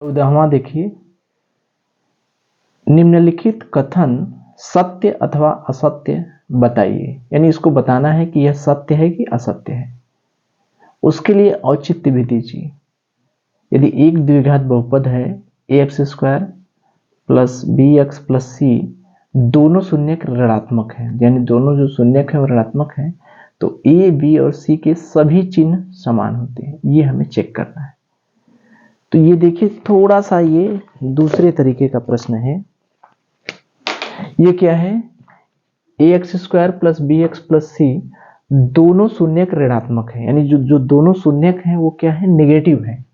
उदाहरण देखिए, निम्नलिखित कथन सत्य अथवा असत्य बताइए। यानी इसको बताना है कि यह सत्य है कि असत्य है। उसके लिए औचित्य भी दीजिए। यदि एक द्विघात बहुपद है ax² plus bx plus c, दोनों शून्यक ऋणात्मक हैं, यानी दोनों जो शून्यक है वो ऋणात्मक हैं, तो a, b और c के सभी चिन्ह समान होते हैं। ये हमें चेक करना है। तो ये देखिए, थोड़ा सा ये दूसरे तरीके का प्रश्न है। ये क्या है, ax² plus bx plus c दोनों शून्यक ऋणात्मक है, यानी जो दोनों शून्यक हैं वो क्या है, नेगेटिव है।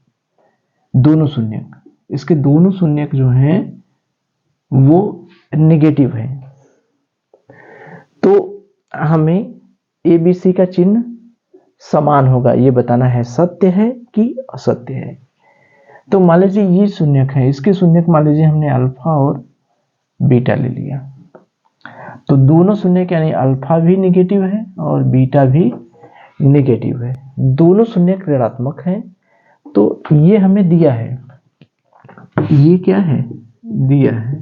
दोनों शून्यक, इसके दोनों शून्यक जो हैं वो नेगेटिव है। तो हमें ए बी सी का चिन्ह समान होगा, ये बताना है सत्य है कि असत्य है। तो मान लीजिए ये शून्यक है, इसके शून्यक मान लीजिए हमने अल्फा और बीटा ले लिया, तो दोनों शून्यक यानी अल्फा भी नेगेटिव है और बीटा भी नेगेटिव है, दोनों शून्यक ऋणात्मक है। तो ये हमें दिया है, ये क्या है, दिया है,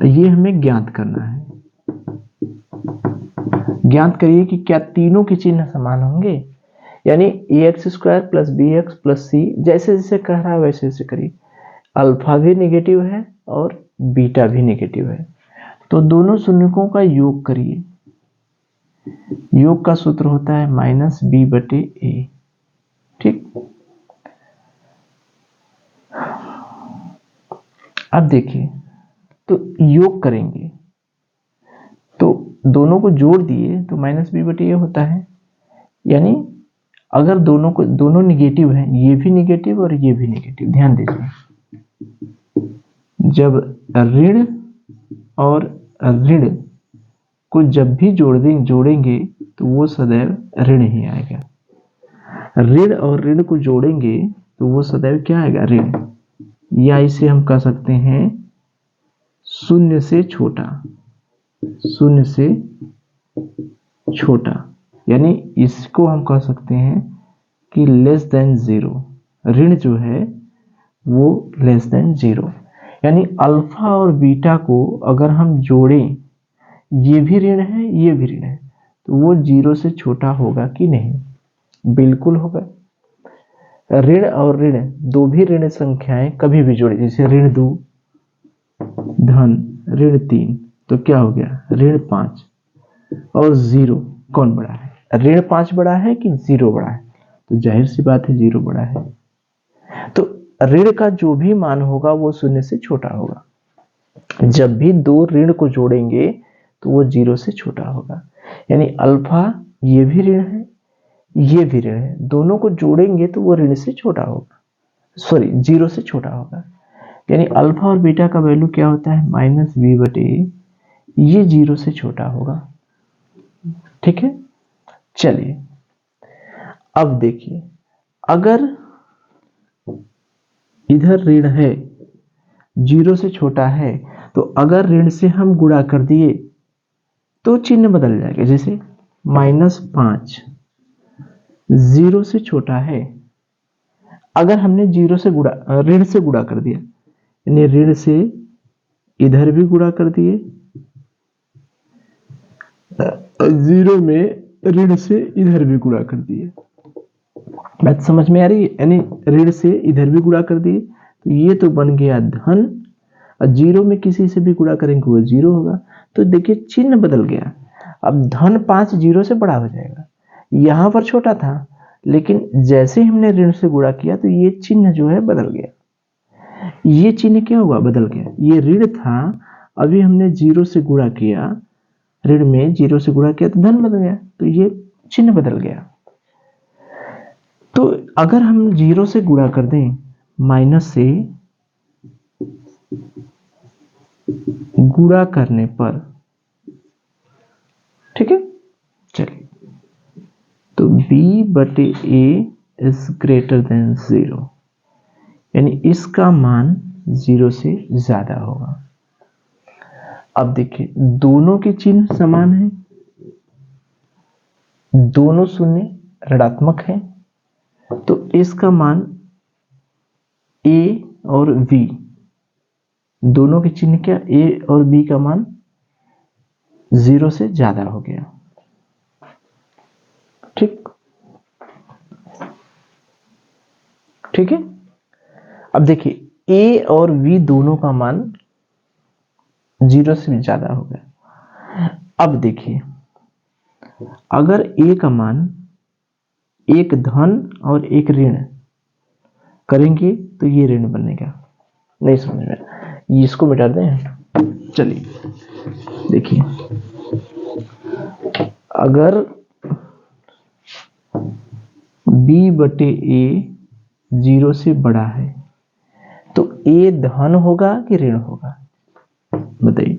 ये हमें ज्ञात करना है। ज्ञात करिए कि क्या तीनों के चिन्ह समान होंगे। यानी ax² plus bx plus c, जैसे जैसे कह रहा है वैसे वैसे करिए। अल्फा भी नेगेटिव है और बीटा भी नेगेटिव है, तो दोनों शून्यकों का योग करिए। योग का सूत्र होता है -b/a। ठीक, अब देखिए, तो योग करेंगे तो दोनों को जोड़ दिए तो -b/a होता है। यानी अगर दोनों निगेटिव हैं, ये भी निगेटिव और ये भी निगेटिव, ध्यान दीजिए, जब ऋण और ऋण को जब भी जोड़ेंगे तो वो सदैव ऋण ही आएगा। ऋण और ऋण को जोड़ेंगे तो वो सदैव क्या आएगा, ऋण। या इसे हम कह सकते हैं शून्य से छोटा, शून्य से छोटा, यानी इसको हम कह सकते हैं कि लेस देन 0। ऋण जो है वो लेस देन 0, यानी अल्फा और बीटा को अगर हम जोड़ें, ये भी ऋण है ये भी ऋण है, तो वो 0 से छोटा होगा कि नहीं, बिल्कुल होगा। ऋण और ऋण, दो भी ऋण संख्याएं कभी भी जोड़े, जैसे ऋण 2 धन ऋण 3, तो क्या हो गया, ऋण 5 और 0 कौन बड़ा है, ऋण 5 बड़ा है कि 0 बड़ा है, तो जाहिर सी बात है 0 बड़ा है। तो ऋण का जो भी मान होगा वो शून्य से छोटा होगा। जब भी दो ऋण को जोड़ेंगे तो वो 0 से छोटा होगा। यानी अल्फा ये भी ऋण है ये भी ऋण है, दोनों को जोड़ेंगे तो वो ऋण से छोटा होगा, सॉरी 0 से छोटा होगा। यानी अल्फा और बीटा का वैल्यू क्या होता है, -b/a, ये 0 से छोटा होगा। ठीक है, चलिए अब देखिए, अगर इधर ऋण है 0 से छोटा है, तो अगर ऋण से हम गुणा कर दिए तो चिन्ह बदल जाएगा। जैसे -5 0 से छोटा है, अगर हमने 0 से गुणा, ऋण से गुणा कर दिया, यानी ऋण से इधर भी गुणा कर दिए, 0 में ऋण से इधर भी गुणा कर दिए, बात समझ में आ रही है। यानी ऋण से इधर भी गुणा कर दिए तो ये तो बन गया धन, और 0 में किसी से भी गुणा करेंगे वो 0 होगा। तो देखिए चिन्ह बदल गया, अब धन 5 0 से बड़ा हो जाएगा, यहां पर छोटा था, लेकिन जैसे ही हमने ऋण से गुणा किया तो ये चिन्ह जो है बदल गया। ये चिन्ह क्या हुआ, बदल गया। ये ऋण था, अभी हमने 0 से गुणा किया, ऋण में 0 से गुणा किया तो धन बदल गया, तो ये चिन्ह बदल गया। तो अगर हम 0 से गुणा कर दें, माइनस से गुणा करने पर, ठीक है, चलिए, तो b/a इज ग्रेटर देन 0, यानी इसका मान 0 से ज्यादा होगा। अब देखिए, दोनों के चिन्ह समान हैं, दोनों शून्य ऋणात्मक है, तो इसका मान ए और बी दोनों के चिन्ह क्या, ए और बी का मान 0 से ज्यादा हो गया। ठीक, ठीक है। अब देखिए ए और बी दोनों का मान 0 से भी ज्यादा हो गया। अब देखिए अगर ए का मान एक धन और एक ऋण करेंगे तो ये ऋण बनेगा। नहीं समझ में, इसको मिटा दें। चलिए देखिए, अगर b बटे ए 0 से बड़ा है तो ए धन होगा कि ऋण होगा, बताइए।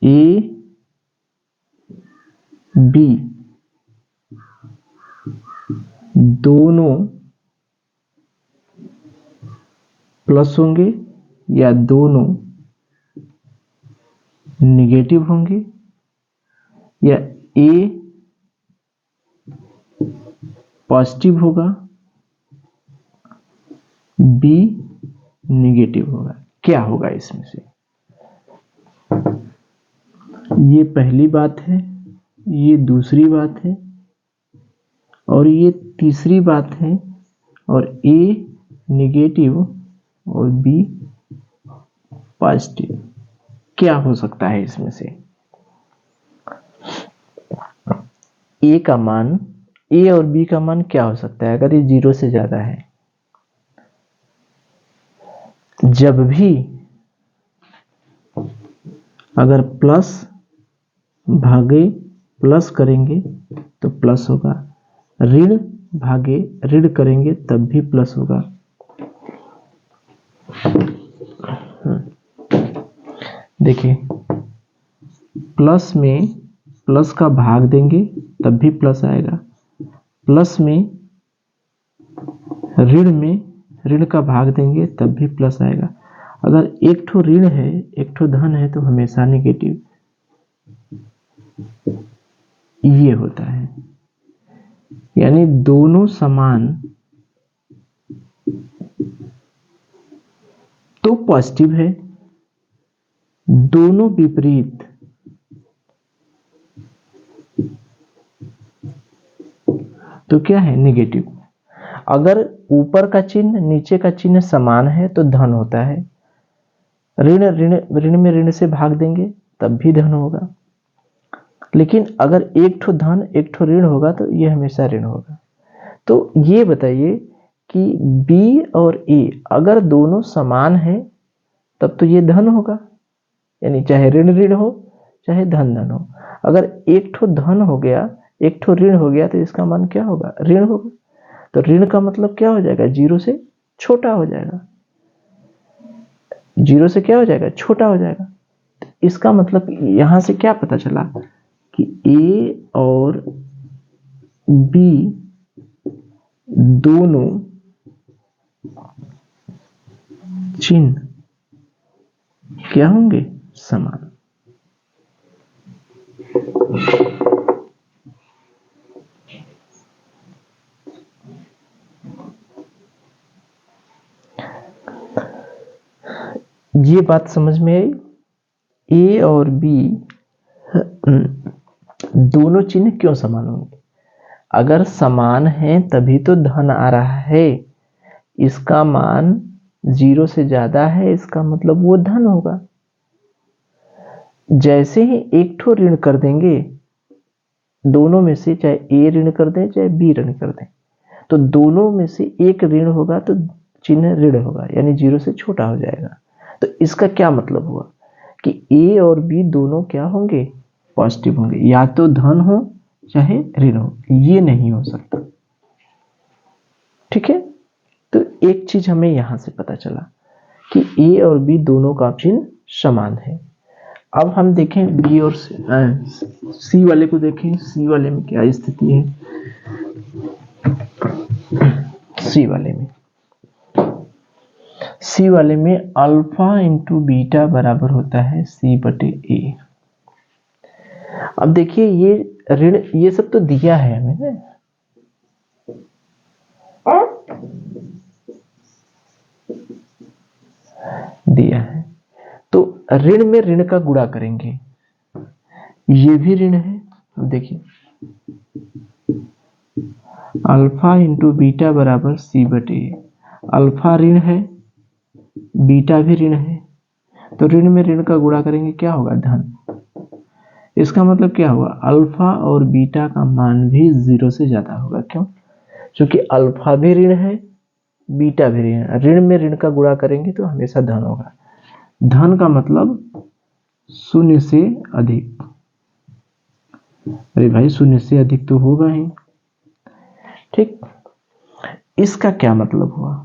ए बी दोनों प्लस होंगे या दोनों निगेटिव होंगे, या ए पॉजिटिव होगा बी निगेटिव होगा, क्या होगा इसमें से? ये पहली बात है, ये दूसरी बात है और ये तीसरी बात है, और ए निगेटिव और बी पॉजिटिव, क्या हो सकता है इसमें से? ए का मान, ए और बी का मान क्या हो सकता है अगर ये 0 से ज्यादा है? जब भी अगर प्लस भागे प्लस करेंगे तो प्लस होगा, ऋण भागे ऋण करेंगे तब भी प्लस होगा। देखिए प्लस में प्लस का भाग देंगे तब भी प्लस आएगा, प्लस में ऋण का भाग देंगे तब भी प्लस आएगा। अगर एक ठो ऋण है एक ठो धन है तो हमेशा नेगेटिव, ये होता है। यानी दोनों समान तो पॉजिटिव है, दोनों विपरीत तो क्या है, नेगेटिव। अगर ऊपर का चिन्ह नीचे का चिन्ह समान है तो धन होता है, ऋण ऋण ऋण में ऋण से भाग देंगे तब भी धन होगा, लेकिन अगर एक ठो धन एक ठो ऋण होगा तो ये हमेशा ऋण होगा। तो ये बताइए कि B और A अगर दोनों समान है तब तो ये धन होगा, यानी चाहे ऋण ऋण हो चाहे धन धन हो। अगर एक ठो धन हो गया एक ठो ऋण हो गया तो इसका मान क्या होगा, ऋण होगा। तो ऋण का मतलब क्या हो जाएगा, 0 से छोटा हो जाएगा, 0 से क्या हो जाएगा, छोटा हो जाएगा। तो इसका मतलब यहां से क्या पता चला कि A और B दोनों चिन्ह क्या होंगे, समान। ये बात समझ में आई। ए और बी दोनों चिन्ह क्यों समान होंगे, अगर समान है तभी तो धन आ रहा है, इसका मान 0 से ज्यादा है इसका मतलब वो धन होगा। जैसे ही एक ठो ऋण कर देंगे दोनों में से, चाहे ए ऋण कर दें चाहे बी ऋण कर दें, तो दोनों में से एक ऋण होगा तो चिन्ह ऋण होगा, यानी 0 से छोटा हो जाएगा। तो इसका क्या मतलब हुआ कि ए और बी दोनों क्या होंगे, पॉजिटिव होंगे, या तो धन हो चाहे ऋण हो, ये नहीं हो सकता। ठीक है, तो एक चीज हमें यहां से पता चला कि ए और बी दोनों का चिन्ह समान है। अब हम देखें बी और सी वाले को देखें, सी वाले में क्या स्थिति है। सी वाले में अल्फा इंटू बीटा बराबर होता है सी बटे ए। अब देखिए ये ऋण ये सब तो दिया है हमें, दिया है। तो ऋण में ऋण का गुणा करेंगे, ये भी ऋण है। अब देखिए अल्फा इंटू बीटा बराबर सी बटे, अल्फा ऋण है, बीटा भी ऋण है, तो ऋण में ऋण का गुणा करेंगे क्या होगा, धन। इसका मतलब क्या हुआ, अल्फा और बीटा का मान भी 0 से ज्यादा होगा। क्यों? क्योंकि अल्फा भी ऋण है, बीटा भी ऋण है। ऋण में ऋण का गुणा करेंगे तो हमेशा धन होगा। धन का मतलब 0 से अधिक। अरे भाई 0 से अधिक तो होगा ही, ठीक। इसका क्या मतलब हुआ,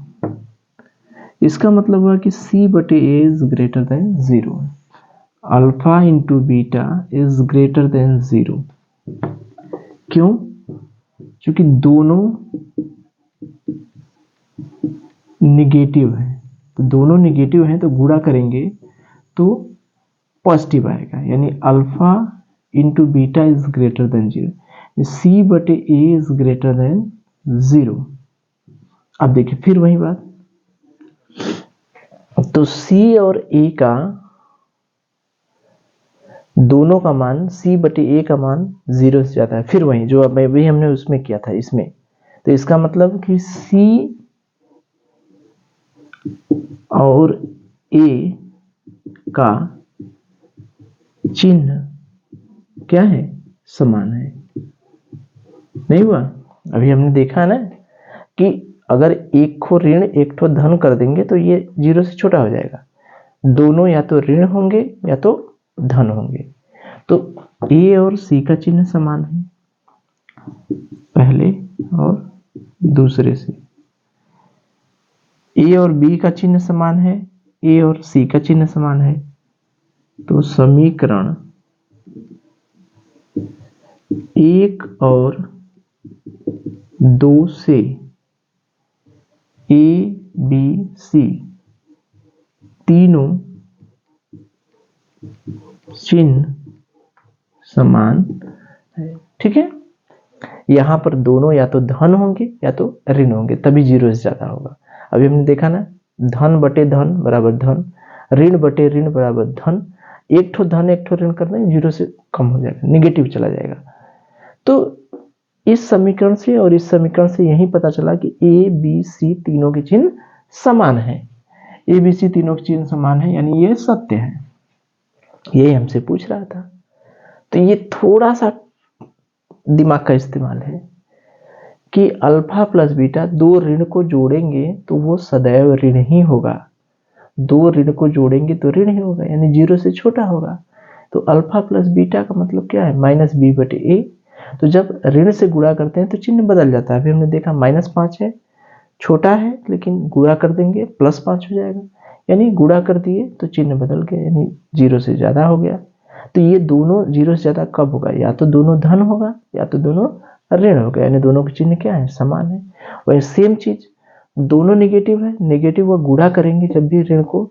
इसका मतलब हुआ कि c बटे a is greater than 0, alpha into beta is greater than 0। क्यों? क्योंकि दोनों निगेटिव है, तो दोनों निगेटिव हैं तो गुणा करेंगे तो पॉजिटिव आएगा, यानी alpha into beta is greater than 0, c बटे a इज ग्रेटर देन 0। अब देखिए फिर वही बात, तो c और a का दोनों का मान, c बटे a का मान 0 से ज्यादा है। फिर वही जो अब भी हमने उसमें किया था इसमें, तो इसका मतलब कि c और a का चिन्ह क्या है, समान है। नहीं हुआ? अभी हमने देखा ना कि अगर एक को ऋण एक को धन कर देंगे तो ये 0 से छोटा हो जाएगा। दोनों या तो ऋण होंगे या तो धन होंगे। तो a और c का चिन्ह समान है पहले और दूसरे से, a और b का चिन्ह समान है, a और c का चिन्ह समान है। तो समीकरण 1 और 2 से a b c तीनों चिन्ह समान है, ठीक है। यहां पर दोनों या तो धन होंगे या तो ऋण होंगे, तभी 0 से ज्यादा होगा। अभी हमने देखा ना, धन बटे धन बराबर धन, ऋण बटे ऋण बराबर धन। एक ठो धन एक ठो ऋण कर देंगे 0 से कम हो जाएगा, निगेटिव चला जाएगा। तो इस समीकरण से और इस समीकरण से यही पता चला कि ए बी सी तीनों के चिन्ह समान है। ए बी सी तीनों के चिन्ह समान है, यानी ये सत्य है। यही हमसे पूछ रहा था। तो ये थोड़ा सा दिमाग का इस्तेमाल है कि अल्फा प्लस बीटा, दो ऋण को जोड़ेंगे तो वो सदैव ऋण ही होगा। दो ऋण को जोड़ेंगे तो ऋण ही होगा, यानी 0 से छोटा होगा। तो अल्फा प्लस बीटा का मतलब क्या है, माइनस बी बटे ए। तो जब ऋण से गुणा करते हैं तो चिन्ह बदल जाता है। अभी हमने देखा -5 है, छोटा है, लेकिन गुणा कर देंगे +5 हो जाएगा, यानी गुणा कर दिए तो चिन्ह बदल गया, यानी 0 से ज्यादा हो गया। तो ये दोनों 0 से ज्यादा कब होगा, या तो दोनों धन होगा या तो दोनों ऋण होगा, यानी दोनों के चिन्ह क्या है, समान है। वही सेम चीज दोनों नेगेटिव है, नेगेटिव वो गुणा करेंगे, जब भी ऋण को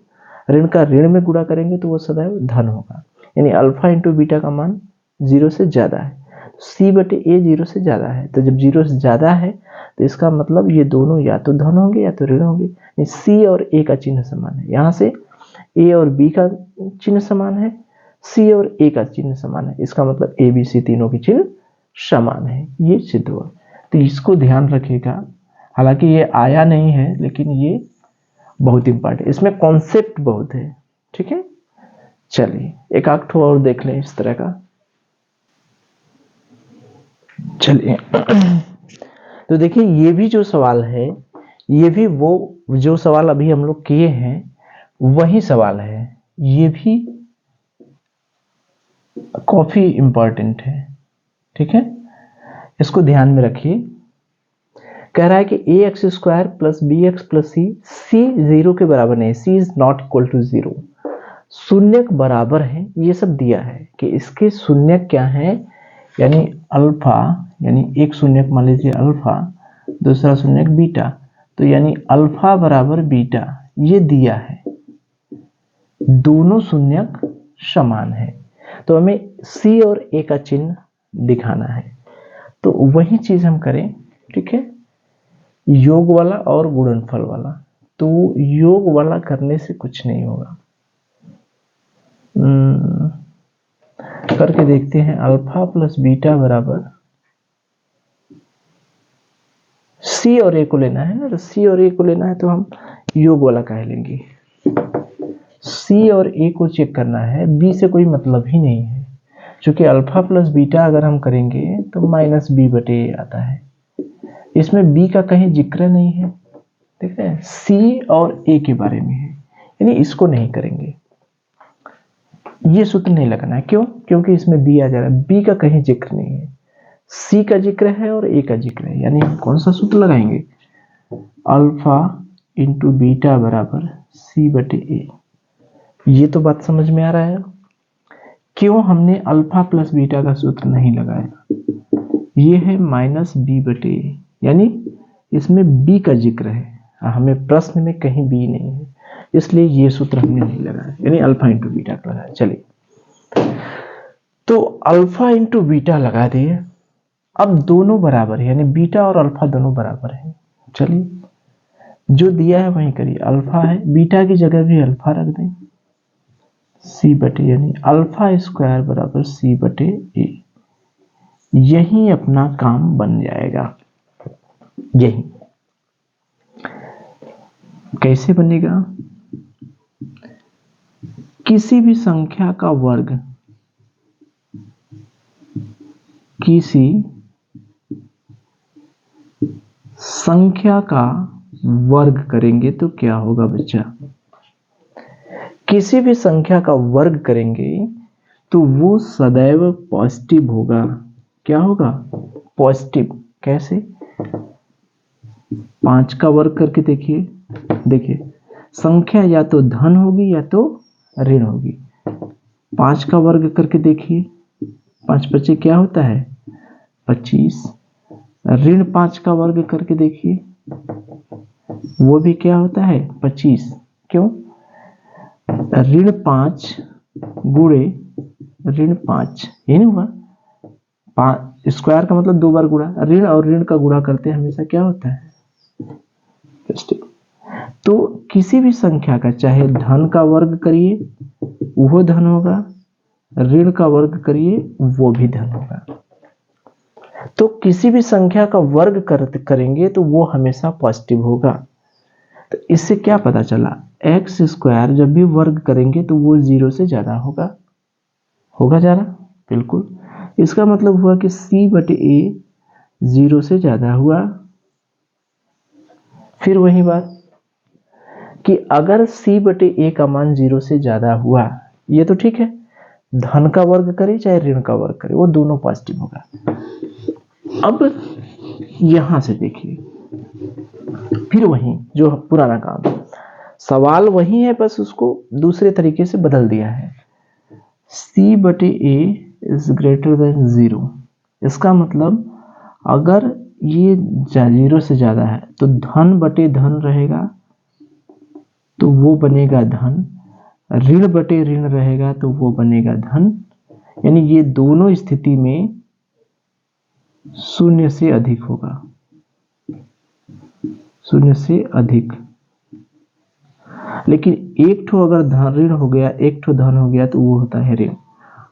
ऋण का ऋण में गुणा करेंगे तो वो सदैव धन होगा, यानी अल्फा इंटू बीटा का मान 0 से ज्यादा है। c बटे a 0 से ज्यादा है, तो जब 0 से ज्यादा है तो इसका मतलब ये दोनों या तो धन होंगे या तो ऋण होंगे। c और a का चिन्ह समान है, यहाँ से a और b का चिन्ह समान है, c और a का चिन्ह समान है, इसका मतलब a b c तीनों के चिन्ह समान है। ये सिद्ध हुआ। तो इसको ध्यान रखिएगा, हालांकि ये आया नहीं है लेकिन ये बहुत इंपॉर्टेंट है, इसमें कॉन्सेप्ट बहुत है, ठीक है। चलिए एक आध ठो और देख लें इस तरह का। चलिए तो देखिए ये भी जो सवाल है, ये भी वो जो सवाल अभी हम लोग किए हैं वही सवाल है, ये भी काफी इंपॉर्टेंट है, ठीक है। इसको ध्यान में रखिए। कह रहा है कि ax² + bx + c 0 के बराबर नहीं, c is not equal to 0, शून्य बराबर है, ये सब दिया है कि इसके शून्य क्या है, यानी अल्फा, यानी एक शून्य मान लीजिए अल्फा, दूसरा शून्य बीटा, तो यानी अल्फा बराबर बीटा ये दिया है, दोनों शून्य समान है। तो हमें c और a का चिन्ह दिखाना है, तो वही चीज हम करें, ठीक है, योग वाला और गुणनफल वाला। तो योग वाला करने से कुछ नहीं होगा। करके देखते हैं। अल्फा प्लस बीटा बराबर सी और ए को लेना है ना, तो सी और ए को लेना है तो हम योग वाला कह लेंगे। सी और ए को चेक करना है, बी से कोई मतलब ही नहीं है, क्योंकि अल्फा प्लस बीटा अगर हम करेंगे तो माइनस बी बटे ए आता है। इसमें बी का कहीं जिक्र नहीं है, ठीक है, सी और ए के बारे में है, यानी इसको नहीं करेंगे। ये सूत्र नहीं लगाना है, क्यों? क्योंकि इसमें बी आ जा रहा है, बी का कहीं जिक्र नहीं है, सी का जिक्र है और ए का जिक्र है, यानी हम कौन सा सूत्र लगाएंगे? अल्फा इंटू बीटा बराबर सी बटे ए। ये तो बात समझ में आ रहा है। क्यों हमने अल्फा प्लस बीटा का सूत्र नहीं लगाया? ये है माइनस बी बटे ए, यानी इसमें बी का जिक्र है, हमें प्रश्न में कहीं बी नहीं है, इसलिए ये सूत्र हमने नहीं लगाया, यानी अल्फा इंटू बीटा का लगाया। चलिए, तो अल्फा इंटू बीटा लगा दिए। अब दोनों बराबर है, यानी बीटा और अल्फा दोनों बराबर है। चलिए, जो दिया है वही करिए। अल्फा है, बीटा की जगह भी अल्फा रख दें, सी बटे, यानी अल्फा स्क्वायर बराबर सी बटे ए। यही अपना काम बन जाएगा। यही कैसे बनेगा? किसी भी संख्या का वर्ग, किसी संख्या का वर्ग करेंगे तो क्या होगा बच्चा? किसी भी संख्या का वर्ग करेंगे तो वो सदैव पॉजिटिव होगा। क्या होगा? पॉजिटिव। कैसे? 5 का वर्ग करके देखिए, देखिए संख्या या तो धन होगी या तो ऋण होगी। 5 का वर्ग करके देखिए, 5 पचे क्या होता है? 25। ऋण 5 का वर्ग करके देखिए, वो भी क्या होता है? 25। क्यों? ऋण 5 गुणे ऋण 5, ये नहीं हुआ? 5 स्क्वायर का मतलब 2 बार गुणा, ऋण और ऋण का गुणा करते हमेशा क्या होता है? तो किसी भी संख्या का चाहे धन का वर्ग करिए वो धन होगा, ऋण का वर्ग करिए वो भी धन होगा। तो किसी भी संख्या का वर्ग करेंगे तो वो हमेशा पॉजिटिव होगा। तो इससे क्या पता चला? एक्स स्क्वायर जब भी वर्ग करेंगे तो वो 0 से ज्यादा होगा। होगा ज्यादा? बिल्कुल। इसका मतलब हुआ कि सी बटे ए 0 से ज्यादा हुआ। फिर वही बात कि अगर c बटे ए का मान 0 से ज्यादा हुआ, ये तो ठीक है, धन का वर्ग करे चाहे ऋण का वर्ग करे वो दोनों पॉजिटिव होगा। अब यहां से देखिए, फिर वही जो पुराना काम, सवाल वही है, बस उसको दूसरे तरीके से बदल दिया है। c बटे ए इज ग्रेटर देन 0। इसका मतलब अगर ये 0 से ज्यादा है तो धन बटे धन रहेगा तो वो बनेगा धन, ऋण बटे ऋण रहेगा तो वो बनेगा धन, यानी ये दोनों स्थिति में 0 से अधिक होगा, 0 से अधिक। लेकिन एक ठो अगर धन ऋण हो गया, एक ठो धन हो गया तो वो होता है ऋण।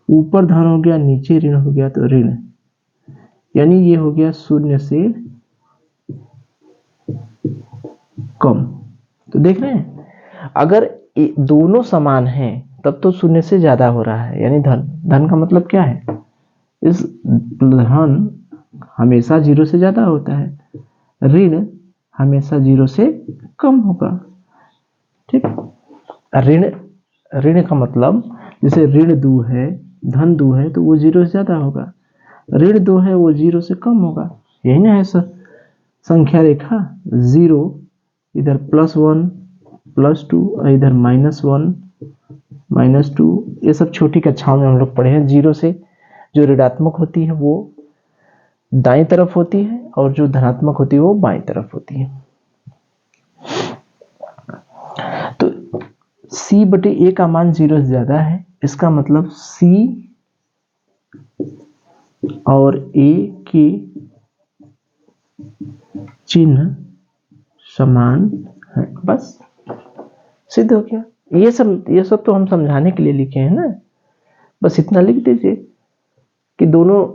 ऊपर धन हो गया नीचे ऋण हो गया तो ऋण, यानी ये हो गया 0 से कम। तो देख रहे हैं, अगर दोनों समान हैं तब तो 0 से ज्यादा हो रहा है, यानी धन। धन का मतलब क्या है? इस धन हमेशा 0 से ज्यादा होता है, ऋण हमेशा 0 से कम होगा। ठीक, ऋण, ऋण का मतलब जैसे ऋण 2 है, धन 2 है तो वो 0 से ज्यादा होगा, ऋण 2 है वो 0 से कम होगा। यही ना है सर संख्या रेखा। 0 इधर +1 +2 और इधर -1 -2, ये सब छोटी कक्षाओं में हम लोग पढ़े हैं। 0 से जो ऋणात्मक होती है वो दाईं तरफ होती है और जो धनात्मक होती है वो बाईं तरफ होती है। तो c बटे a का मान 0 से ज्यादा है, इसका मतलब c और a के चिन्ह समान है, बस सिद्ध हो गया। ये सब तो हम समझाने के लिए लिखे हैं ना, बस इतना लिख दीजिए कि दोनों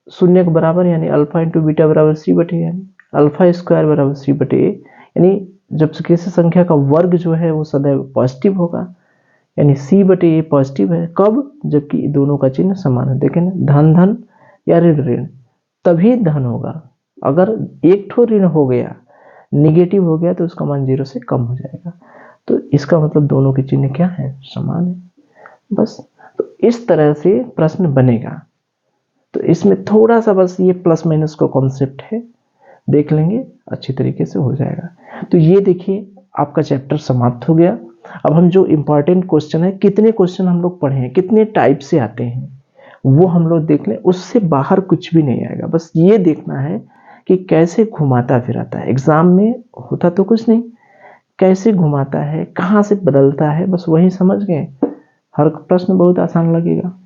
शून्य के बराबर, यानी अल्फा इंटू बीटा बराबर सी बटे, यानी अल्फा स्क्वायर बराबर सी बटे ए, यानी जब किसी संख्या का वर्ग जो है वो सदैव पॉजिटिव होगा, यानी सी बटे ए पॉजिटिव है। कब? जबकि दोनों का चिन्ह समान है। देखें ना, धन धन या ऋण ऋण, तभी धन होगा। अगर एक ठो ऋण हो गया, निगेटिव हो गया, तो उसका मान 0 से कम हो जाएगा। तो इसका मतलब दोनों के चिन्ह क्या है? समान है। बस तो इस तरह से प्रश्न बनेगा। तो इसमें थोड़ा सा बस ये प्लस माइनस का कॉन्सेप्ट है, देख लेंगे अच्छी तरीके से हो जाएगा। तो ये देखिए आपका चैप्टर समाप्त हो गया। अब हम जो इंपॉर्टेंट क्वेश्चन है, कितने क्वेश्चन हम लोग पढ़े हैं, कितने टाइप से आते हैं, वो हम लोग देख लें। उससे बाहर कुछ भी नहीं आएगा, बस ये देखना है कि कैसे घुमाता फिराता है। एग्जाम में होता तो कुछ नहीं, कैसे घुमाता है, कहाँ से बदलता है, बस वही समझ गए, हर प्रश्न बहुत आसान लगेगा।